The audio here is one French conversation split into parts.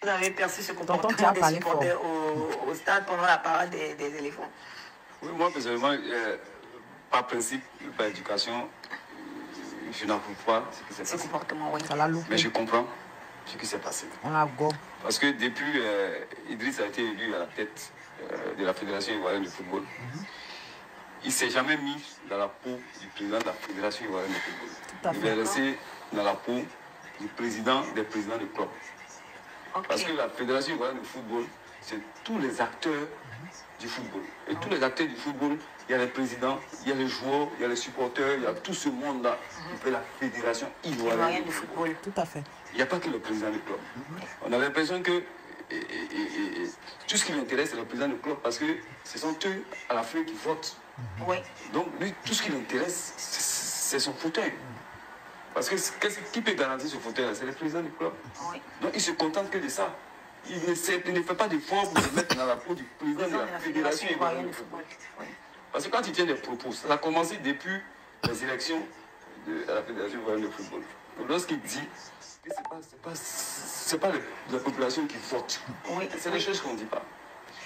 Vous avez perçu ce Tonton, comportement tu as des parlé supporters au stade pendant la parade des éléphants? Oui, moi, personnellement, par principe, par éducation, je n'approuve pas ce qui s'est Ce passé. comportement, oui. Ça l'a loupé. Mais je comprends ce qui s'est passé. On l'a go. Parce que depuis, Idriss a été élu à la tête de la Fédération ivoirienne de football. Il ne s'est jamais mis dans la peau du président de la Fédération ivoirienne de football. Tout à Il fait. est resté dans la peau du président des présidents de club. Ok. Parce que la Fédération ivoirienne de football, c'est tous les acteurs du football. Et tous les acteurs du football, il y a les présidents, il y a les joueurs, il y a les supporters, il y a tout ce monde-là qui fait la Fédération ivoirienne de football. Tout à fait. Il n'y a pas que le président du club. On a l'impression que tout ce qui l'intéresse, c'est le président du club parce que ce sont eux, à la fin, qui votent. Oui. Donc, lui, tout ce qui l'intéresse, c'est son fauteuil. Parce que qui peut garantir ce fauteuil? C'est le président du club. Oui. Donc, il se contente que de ça. Il ne fait pas d'effort pour se mettre dans la peau du président de la Fédération ivoirienne de football. Oui. Parce que quand il tient des propos, ça a commencé depuis les élections de la Fédération ivoirienne de football. Lorsqu'il dit que ce n'est pas la population qui vote. Oui. C'est les choses qu'on ne dit pas.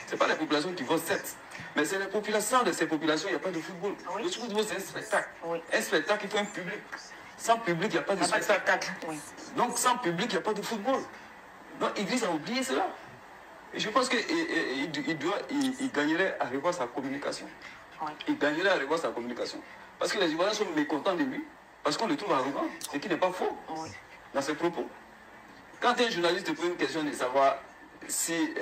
Ce n'est pas la population qui vote, certes. Mais c'est la population. De ces populations, il n'y a pas de football. Oui. Le football, c'est un spectacle. Oui. Un spectacle, il faut un public. Sans public, il n'y a pas de spectacle. Oui. Donc, sans public, il n'y a pas de football. Donc, Idriss a oublié cela. Et je pense qu'il gagnerait à revoir sa communication. Oui. Il gagnerait à revoir sa communication. Parce que les Ivoiriens sont mécontents de lui. Parce qu'on le trouve arrogant. Ce qui n'est pas faux Oui. dans ses propos. Quand un journaliste te pose une question de savoir si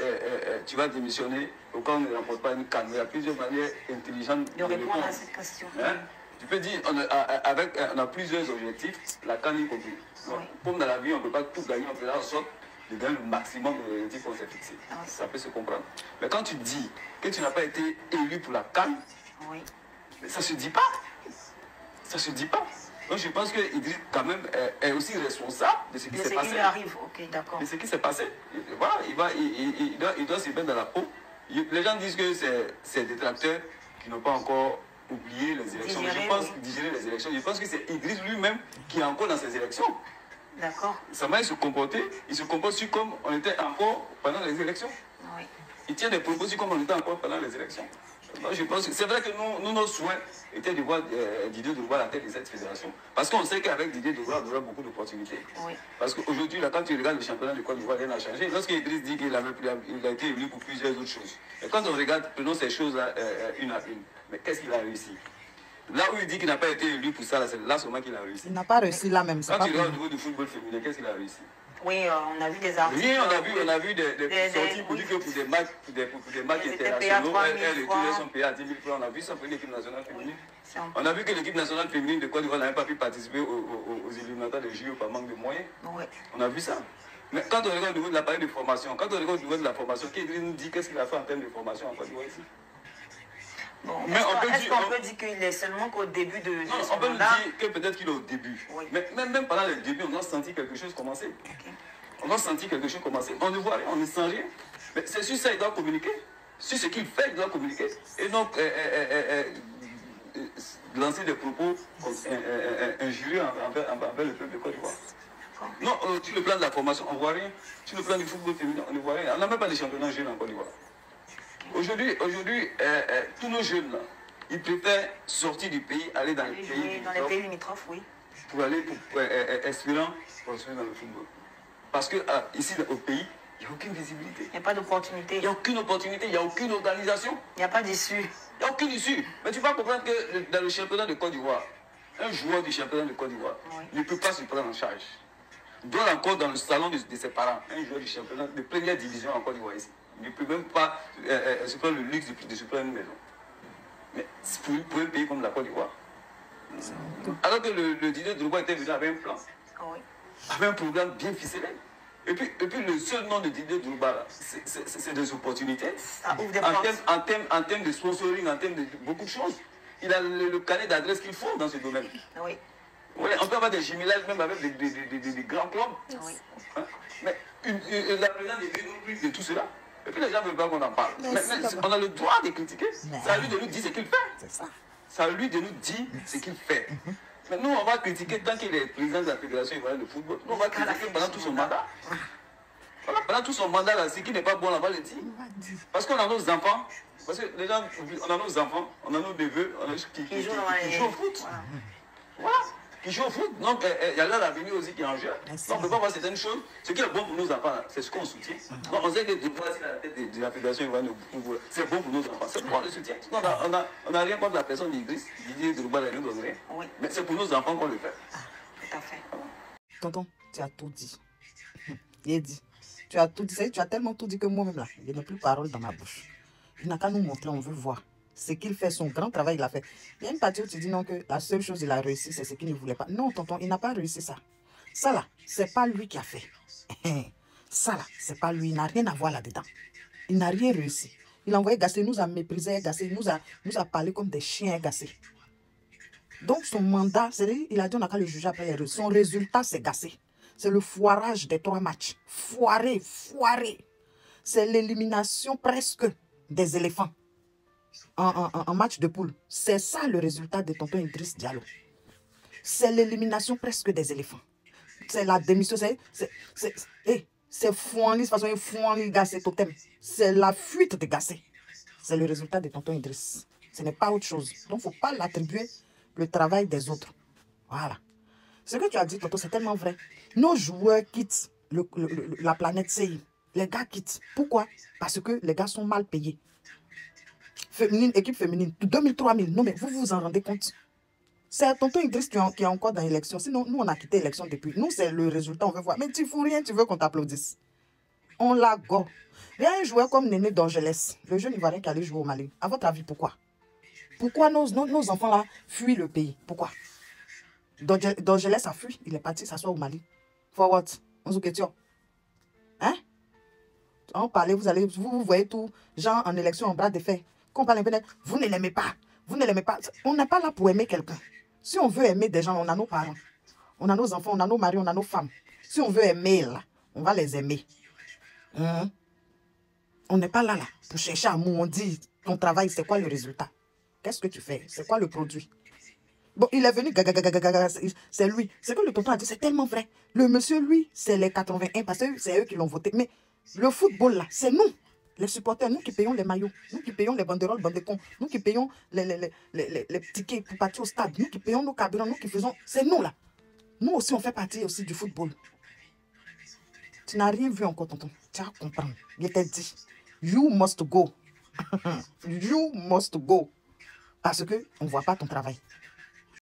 tu vas démissionner ou quand on ne remporte pas une canne, il y a plusieurs manières intelligentes De répondre à cette question. Hein? Tu peux dire, on a plusieurs objectifs, la canne y compris. Donc, comme dans la vie, on ne peut pas tout gagner, on peut faire en sorte de gagner le maximum de l'objectif qu'on s'est fixé. Ça peut se comprendre. Mais quand tu dis que tu n'as pas été élu pour la canne, Oui. ça ne se dit pas. Ça ne se dit pas. Donc je pense que Idriss, quand même, est aussi responsable de ce qui s'est passé. Il arrive, ok, d'accord. De ce qui s'est passé. Voilà, il doit se mettre dans la peau. Les gens disent que c'est des détracteurs qui n'ont pas encore oublié les élections. Je pense digérer les élections. Je pense que c'est Idriss lui-même qui est encore dans ces élections. D'accord. Sa manière de se comporter, il se comporte comme on était encore pendant les élections. Oui. Il tient des propos comme on était encore pendant les élections. Donc, je pense que c'est vrai que nous, nos souhaits étaient de voir Didier Drogba à la tête de cette fédération. Parce qu'on sait qu'avec Didier Drogba, on aura beaucoup d'opportunités. Oui. Parce qu'aujourd'hui, quand tu regardes le championnat de Côte d'Ivoire, rien n'a changé. Lorsqu'Idriss dit qu'il a été élu pour plusieurs autres choses. Mais quand on regarde, prenons ces choses-là une à une. Mais qu'est-ce qu'il a réussi? Là où il dit qu'il n'a pas été élu pour ça, c'est là seulement qu'il a réussi. Il n'a pas réussi là même. Quand tu regardes au niveau du football féminin, qu'est-ce qu'il a réussi? Oui, on a vu des articles. Oui, on a vu des sorties pour dire que pour des matchs internationaux, elles sont payées à 10 000 francs. On a vu ça pour l'équipe nationale féminine. On a vu que l'équipe nationale féminine de Côte d'Ivoire n'avait pas pu participer aux éliminatoires de JO par manque de moyens. Oui. On a vu ça. Mais quand on regarde au niveau de l'appareil de formation, quand on regarde au niveau de la formation, qu'Idriss nous dit qu'est-ce qu'il a fait en termes de formation en Côte d'Ivoire ici? Bon, est-ce qu'on peut dire qu'il est seulement qu'au début de son on peut mandat? dire que peut-être qu'il est au début. Oui. Mais même pendant le début, on a senti quelque chose commencer. Okay. On a senti quelque chose commencer. On ne voit rien, on ne sent rien. Mais c'est sur ça qu'il doit communiquer. Sur ce qu'il fait, il doit communiquer. Et donc, lancer des propos injurieux envers le peuple de Côte d'Ivoire. Non, sur le plan de la formation, on ne voit rien. Sur le plan du football féminin, on ne voit rien. On n'a même pas de championnat jeunes en Côte d'Ivoire. Aujourd'hui, tous nos jeunes, là, ils préfèrent sortir du pays, aller dans les pays limitrophes, oui. Pour aller, espérant construire dans le football. Parce que ici, au pays, il n'y a aucune visibilité. Il n'y a pas d'opportunité. Il n'y a aucune opportunité, il n'y a aucune organisation. Il n'y a pas d'issue. Il n'y a aucune issue. Mais tu vas comprendre que dans le championnat de Côte d'Ivoire, un joueur du championnat de Côte d'Ivoire ne peut pas se prendre en charge. Il doit encore dans le salon de ses parents, un joueur du championnat de première division en Côte d'Ivoire ici. Il ne peut même pas se prendre le luxe de se prendre une maison. Mais pour un pays comme la Côte d'Ivoire. Alors que le Didier Drogba était venu avec un plan, avec un programme bien ficelé. Et puis le seul nom de Didier Drogba, c'est des opportunités. En termes de sponsoring, en termes de beaucoup de choses. Il a le carnet d'adresse qu'il faut dans ce domaine. Oui. Oui, on peut avoir des jumelages même avec des grands clubs. Oui. Hein? Mais la présidente ne plus de tout cela. Et puis les gens ne veulent pas qu'on en parle. Mais on a le droit de critiquer. C'est à lui de nous dire ce qu'il fait. C'est ça. C'est à lui de nous dire ce qu'il fait. Mais nous, on va critiquer tant qu'il est président de la Fédération ivoirienne de football. Nous, on va critiquer pendant tout son mandat. Voilà, pendant tout son mandat là, ce qui n'est pas bon, on va le dire. Parce qu'on a nos enfants, parce que les gens, on a nos enfants, on a nos neveux, on a qui jouent au foot. Voilà. Qui jouent au foot. Donc, il y a là l'avenir aussi qui est en jeu. Donc, on ne peut pas voir certaines choses. Ce qui est bon pour nos enfants, c'est ce qu'on soutient. Donc, on sait que de voir si la tête de la fédération, c'est bon pour nos enfants. C'est pourquoi on le soutient. On n'a rien contre la personne d'Idriss, Didier Drogba, nous donne rien. Oui. Mais c'est pour nos enfants qu'on le fait. Ah, tout à fait. Tonton, tu as tout dit. Il est dit. Tu as tout dit. Tu as tellement tout dit que moi-même, là, il n'y a plus parole dans ma bouche. Il n'a qu'à nous montrer, on veut voir. Ce qu'il fait, son grand travail, il l'a fait. Il y a une partie où tu dis non, que la seule chose qu'il a réussi, c'est ce qu'il ne voulait pas. Non, tonton, il n'a pas réussi ça. Ça, là, c'est pas lui qui a fait. Ça, là, c'est pas lui. Il n'a rien à voir là-dedans. Il n'a rien réussi. Il a envoyé Gassé, il nous a méprisé, Gassé, il nous a parlé comme des chiens, Gassé. Donc, son mandat, c'est-à-dire, il a dit on n'a qu'à le juger après. Son résultat, c'est Gassé. C'est le foirage des 3 matchs. Foiré, foiré. C'est l'élimination presque des éléphants en match de poule. C'est ça le résultat de tonton Idriss Diallo. C'est l'élimination presque des éléphants. C'est la démission. C'est Fouanli, de toute façon, Fouanli Gassé totem. C'est la fuite de Gassé. C'est le résultat de tonton Idriss. Ce n'est pas autre chose. Donc, il ne faut pas l'attribuer le travail des autres. Voilà. Ce que tu as dit, tonton, c'est tellement vrai. Nos joueurs quittent la planète CI. Les gars quittent. Pourquoi? Parce que les gars sont mal payés. Féminine, équipe féminine, 2000, 3000. Non, mais vous vous en rendez compte? C'est tonton Idriss qui est encore dans l'élection. Sinon, nous, on a quitté l'élection depuis. Nous, c'est le résultat, on veut voir. Mais tu ne fous rien, tu veux qu'on t'applaudisse. On l'a go. Il y a un joueur comme Néné d'Angelès, le jeune Ivoirien qui allait jouer au Mali. À votre avis, pourquoi? Pourquoi nos enfants-là fuient le pays? Pourquoi? D'Angelès a fui. Il est parti s'asseoir au Mali. For what? On se question. Hein? On parlait, vous voyez tout, gens en élection en bras de fer. Quand on parle un peu, vous ne l'aimez pas. Vous ne l'aimez pas. On n'est pas là pour aimer quelqu'un. Si on veut aimer des gens, on a nos parents. On a nos enfants, on a nos maris, on a nos femmes. Si on veut aimer, là, on va les aimer. On n'est pas là pour chercher amour. On dit, ton travail, c'est quoi le résultat? Qu'est-ce que tu fais? C'est quoi le produit? Bon, il est venu, c'est lui. Ce que le tonton a dit, c'est tellement vrai. Le monsieur, lui, c'est les 81 parce que c'est eux qui l'ont voté. Mais le football, là, c'est nous, les supporters, nous qui payons les maillots, nous qui payons les banderoles, bandecons, nous qui payons les tickets pour partir au stade, nous qui payons nos carburants, nous qui faisons... C'est nous, là. Nous aussi, on fait partie aussi du football. Tu n'as rien vu encore, tonton. Tu vas comprendre. Il t'a dit, you must go. You must go. Parce qu'on ne voit pas ton travail.